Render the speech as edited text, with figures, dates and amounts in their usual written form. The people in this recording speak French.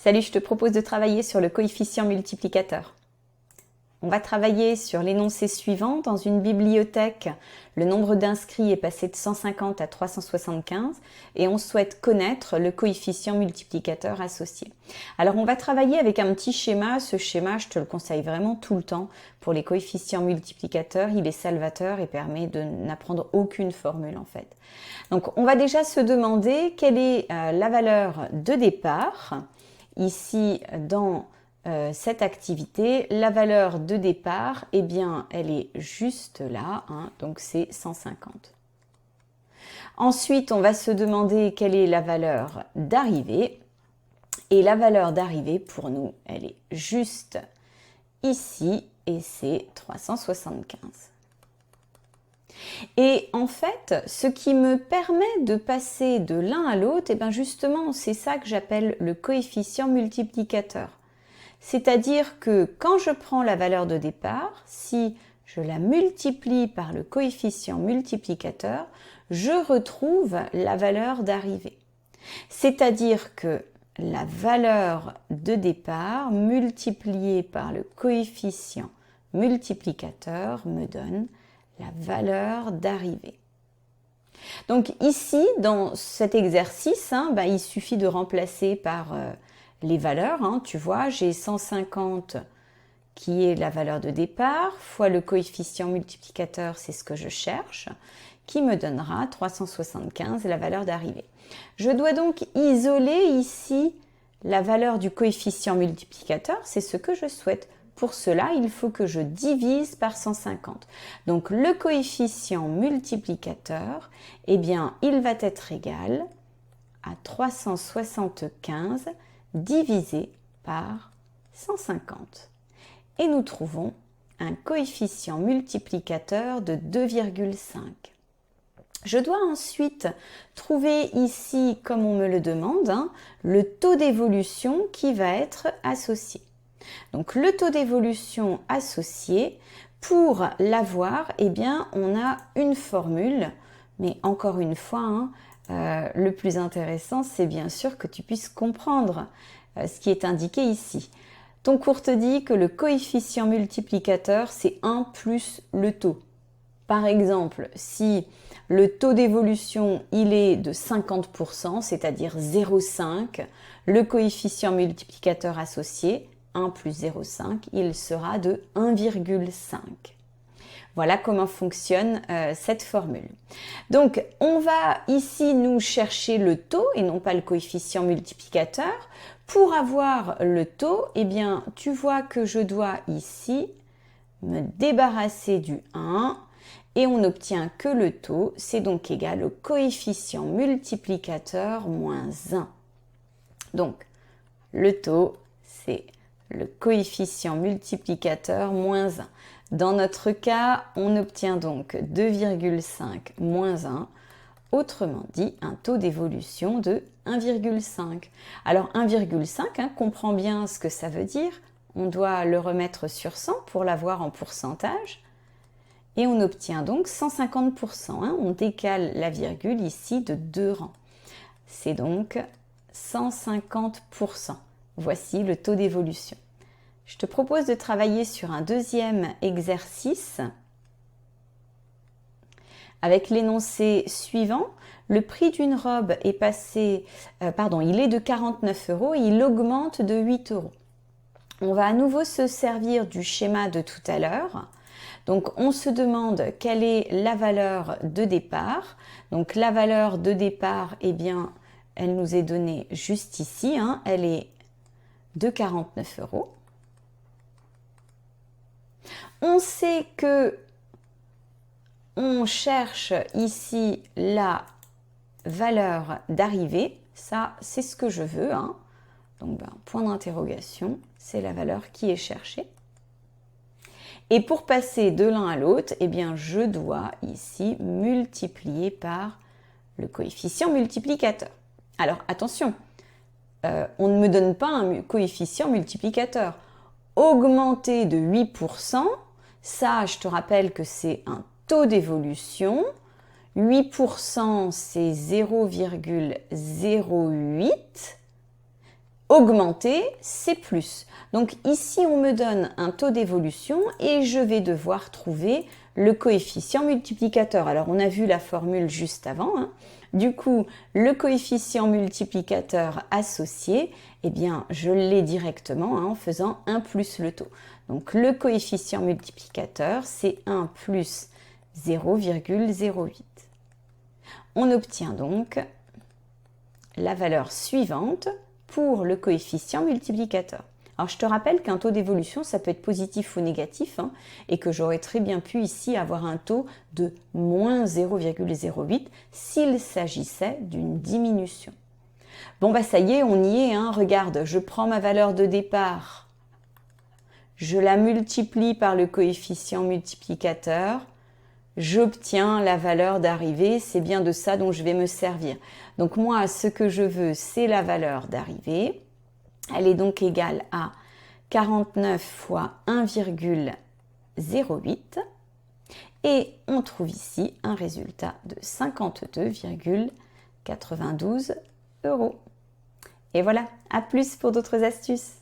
Salut, je te propose de travailler sur le coefficient multiplicateur. On va travailler sur l'énoncé suivant. Dans une bibliothèque, le nombre d'inscrits est passé de 150 à 375 et on souhaite connaître le coefficient multiplicateur associé. Alors on va travailler avec un petit schéma. Ce schéma, je te le conseille vraiment tout le temps pour les coefficients multiplicateurs. Il est salvateur et permet de n'apprendre aucune formule en fait. Donc on va déjà se demander quelle est la valeur de départ. Ici, dans cette activité, la valeur de départ, eh bien, elle est juste là, hein, donc c'est 150. Ensuite, on va se demander quelle est la valeur d'arrivée. Et la valeur d'arrivée, pour nous, elle est juste ici, et c'est 375. Et en fait, ce qui me permet de passer de l'un à l'autre, et bien justement, c'est ça que j'appelle le coefficient multiplicateur. C'est-à-dire que quand je prends la valeur de départ, si je la multiplie par le coefficient multiplicateur, je retrouve la valeur d'arrivée. C'est-à-dire que la valeur de départ multipliée par le coefficient multiplicateur me donne la valeur d'arrivée. Donc ici, dans cet exercice, il suffit de remplacer par les valeurs. Tu vois, j'ai 150 qui est la valeur de départ, fois le coefficient multiplicateur, c'est ce que je cherche, qui me donnera 375, la valeur d'arrivée. Je dois donc isoler ici la valeur du coefficient multiplicateur, c'est ce que je souhaite. Pour cela, il faut que je divise par 150. Donc le coefficient multiplicateur, eh bien, il va être égal à 375 divisé par 150. Et nous trouvons un coefficient multiplicateur de 2,5. Je dois ensuite trouver ici, comme on me le demande, le taux d'évolution qui va être associé. Donc le taux d'évolution associé, pour l'avoir, eh bien, on a une formule, mais encore une fois, le plus intéressant, c'est bien sûr que tu puisses comprendre ce qui est indiqué ici. Ton cours te dit que le coefficient multiplicateur, c'est 1 plus le taux. Par exemple, si le taux d'évolution, il est de 50%, c'est-à-dire 0,5, le coefficient multiplicateur associé, 1 plus 0,5, il sera de 1,5. Voilà comment fonctionne cette formule. Donc, on va ici nous chercher le taux et non pas le coefficient multiplicateur. Pour avoir le taux, eh bien, tu vois que je dois ici me débarrasser du 1 et on n'obtient que le taux. C'est donc égal au coefficient multiplicateur moins 1. Donc, le taux, c'est le coefficient multiplicateur moins 1. Dans notre cas, on obtient donc 2,5 moins 1, autrement dit un taux d'évolution de 1,5. Alors 1,5, comprends bien ce que ça veut dire. On doit le remettre sur 100 pour l'avoir en pourcentage. Et on obtient donc 150%. On décale la virgule ici de 2 rangs. C'est donc 150%. Voici le taux d'évolution. Je te propose de travailler sur un deuxième exercice avec l'énoncé suivant. Le prix d'une robe est passé, il est de 49 € et il augmente de 8 €. On va à nouveau se servir du schéma de tout à l'heure. Donc on se demande quelle est la valeur de départ. Donc la valeur de départ, eh bien, elle nous est donnée juste ici. Elle est de 49 €. On sait que on cherche ici la valeur d'arrivée. Ça, c'est ce que je veux. Donc, point d'interrogation, c'est la valeur qui est cherchée. Et pour passer de l'un à l'autre, eh bien, je dois ici multiplier par le coefficient multiplicateur. Alors, attention, on ne me donne pas un coefficient multiplicateur. Augmenter de 8%, ça, je te rappelle que c'est un taux d'évolution. 8%, c'est 0,08. Augmenter, c'est plus. Donc ici, on me donne un taux d'évolution et je vais devoir trouver le coefficient multiplicateur. Alors, on a vu la formule juste avant, hein. Du coup, le coefficient multiplicateur associé, eh bien, je l'ai directement, hein, en faisant 1 plus le taux. Donc, le coefficient multiplicateur, c'est 1 plus 0,08. On obtient donc la valeur suivante pour le coefficient multiplicateur. Alors, je te rappelle qu'un taux d'évolution, ça peut être positif ou négatif, hein, et que j'aurais très bien pu ici avoir un taux de moins 0,08 s'il s'agissait d'une diminution. Bon, bah ça y est, on y est, hein. Regarde, je prends ma valeur de départ, je la multiplie par le coefficient multiplicateur, j'obtiens la valeur d'arrivée, c'est bien de ça dont je vais me servir. Donc moi, ce que je veux, c'est la valeur d'arrivée. Elle est donc égale à 49 fois 1,08 et on trouve ici un résultat de 52,92 €. Et voilà, à plus pour d'autres astuces.